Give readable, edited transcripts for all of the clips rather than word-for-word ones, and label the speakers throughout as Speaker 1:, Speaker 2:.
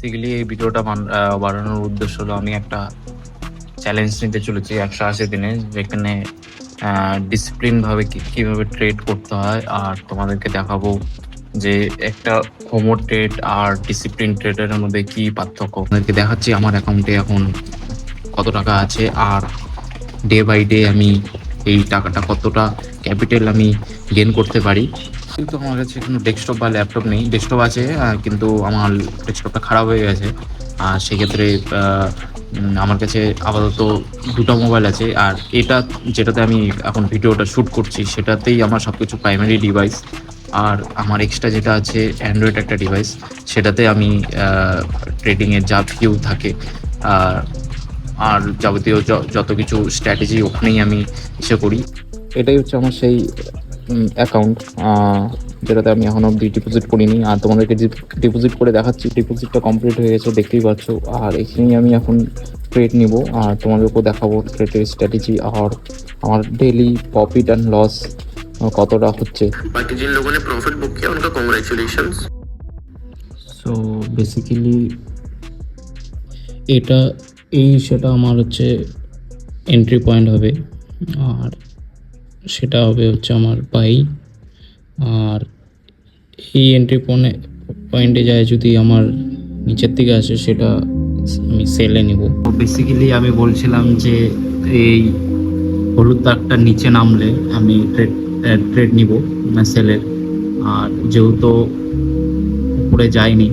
Speaker 1: Basically এই ভিডিওটা বানানোর উদ্দেশ্য হলো আমি একটা চ্যালেঞ্জ নিতে চলেছি 180 দিনে, যেখানে ডিসিপ্লিন ভাবে কিভাবে ট্রেড করতে হয় আর তোমাদেরকে দেখাবো যে একটা হোমো ট্রেড আর ডিসিপ্লিন ট্রেডের মধ্যে কি পার্থক্য। আপনাদেরকে দেখাচ্ছি আমার অ্যাকাউন্টে এখন কত টাকা আছে আর ডে বাই ডে আমি এই টাকাটা কতটা ক্যাপিটাল আমি গেন করতে পারি। কিন্তু আমার কাছে কোনো ডেস্কটপ বা ল্যাপটপ নেই। ডেস্কটপ আছে কিন্তু আমার ডেস্কটপটা খারাপ হয়ে গেছে। আর সেক্ষেত্রে আমার কাছে আপাতত দুটো মোবাইল আছে, আর এটা যেটাতে আমি এখন ভিডিওটা শ্যুট করছি সেটাতেই আমার সব কিছু প্রাইমারি ডিভাইস। আর আমার এক্সট্রা যেটা আছে অ্যান্ড্রয়েড একটা ডিভাইস, সেটাতে আমি ট্রেডিংয়ের যা ভিউ থাকে আর যাবতীয় যত কিছু স্ট্র্যাটেজি ওখানেই আমি ইসে করি। এটাই হচ্ছে আমার সেই অ্যাকাউন্ট যেটাতে আমি এখন অবধি ডিপোজিট করিনি, আর তোমাদেরকে ডিপোজিট করে দেখাচ্ছি। ডিপোজিটটা কমপ্লিট হয়ে গেছে দেখতেই পাচ্ছ। আর এখানেই আমি এখন ট্রেড নিব আর তোমাদেরকেও দেখাবো ট্রেডের স্ট্র্যাটেজি और আমার डेली प्रॉफिट एंड लॉस কতটা হচ্ছে।
Speaker 2: बाकी जिन लोगों ने प्रॉफिट बुक किया उनका कॉन्ग्रेचुलेशंस।
Speaker 1: সো বেসিক্যালি এটা সেটা আমার হচ্ছে এন্ট্রি পয়েন্ট হবে, আর সেটা হবে হচ্ছে আমার বাই। আর এই এন্ট্রি পয়েন্টে যায় যদি আমার নিচের দিকে আসে সেটা আমি সেলে নিব। তো বেসিক্যালি আমি বলছিলাম যে এই হলুদ দাগটা নিচে নামলে আমি ট্রেড নিব সেলের, আর যেহেতু উপরে যায়নি।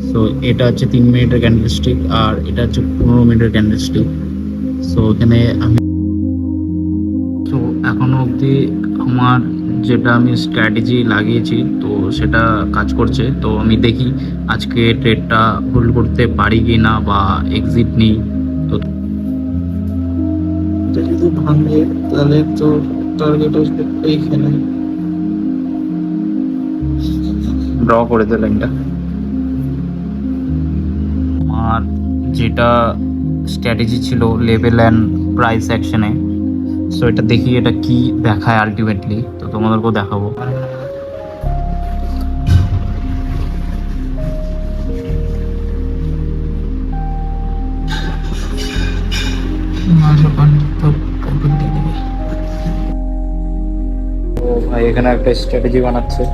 Speaker 1: সো এটা হচ্ছে 3 মিনিটের ক্যান্ডেলস্টিক আর এটা হচ্ছে 15 মিনিটের ক্যান্ডেলস্টিক। সো এখানে আমি এখনো অবধি আমার যেটা আমি স্ট্র্যাটেজি লাগিয়েছি তো সেটা কাজ করছে। তো আমি দেখি আজকে ট্রেডটা হোল্ড করতে পারি কি না বা এক্সিট নিই। তো
Speaker 3: যদি ভাঙে তাহলে তো টার্গেট আসবে এইখানে।
Speaker 1: ড্র করে দে লাইনটা। আমার যেটা স্ট্র্যাটেজি ছিল লেভেল অ্যান্ড প্রাইস অ্যাকশনে, সো এটা দেখি এটা কি দেখায় আলটিমেটলি, তো তোমাদেরকেও দেখাবো। তো ভাই এখানে একটা স্ট্র্যাটেজি বানাচ্ছে।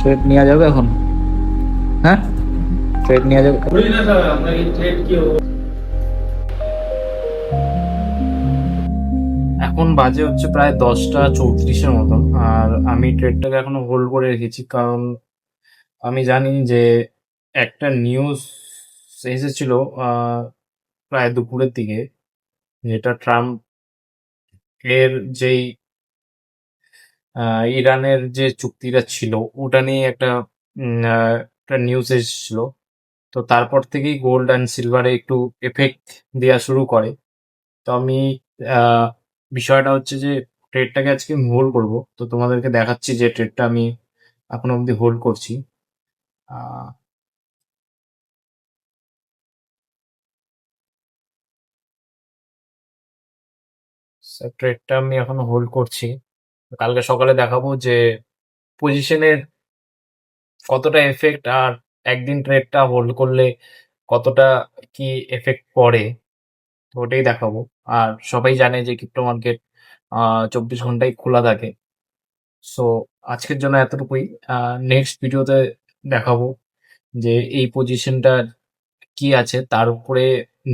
Speaker 1: ট্রেড নেওয়া যাবে এখন? হ্যাঁ, ট্রেড নেওয়া যাবে। এখন বাজে হচ্ছে প্রায় 10টা 34-এর মতন, আর আমি ট্রেডটাকে এখনো হোল্ড করে রেখেছি কারণ আমি জানি যে একটা নিউজ এসেছিল প্রায় দুপুরের দিকে, যেটা ট্রাম্প এর যেই ইরানের যে চুক্তিটা ছিল ওটা নিয়ে একটা নিউজ এসেছিল। তো তারপর থেকেই গোল্ড অ্যান্ড সিলভারে একটু এফেক্ট দেওয়া শুরু করে। তো আমি আহ, বিষয়টা হচ্ছে যে ট্রেডটাকে আজকে আমি হোল্ড করবো, তো তোমাদেরকে দেখাচ্ছি যে ট্রেডটা আমি এখন অবধি হোল্ড করছি। ট্রেডটা আমি এখনো হোল্ড করছি। কালকে সকালে দেখাবো যে পজিশনের কতটা এফেক্ট আর একদিন ট্রেডটা হোল্ড করলে কতটা কি এফেক্ট পড়ে, তো ওটাই দেখাবো। আর সবাই জানে যে ক্রিপ্টো মার্কেট 24 ঘন্টাই খোলা থাকে। সো আজকের জন্য এতটুকুই। নেক্সট ভিডিওতে দেখাবো যে এই পজিশনটা কি আছে, তার উপরে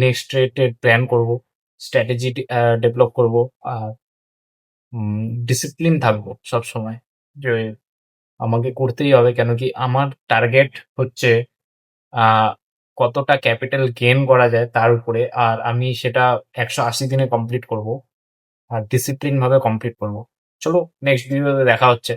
Speaker 1: নেক্সট ট্রেডের প্ল্যান করব, স্ট্র্যাটেজি ডেভেলপ করব। আর ডিসিপ্লিন থাকবো সব সময় যে আমাকে করতেই হবে, কেন কি আমার টার্গেট হচ্ছে আহ, কতটা ক্যাপিটাল গেইন করা যায় তার উপরে, আর আমি সেটা 180 দিনে কমপ্লিট করব আর ডিসিপ্লিন ভাবে কমপ্লিট করব। চলো নেক্সট ভিডিওতে দেখা হচ্ছে।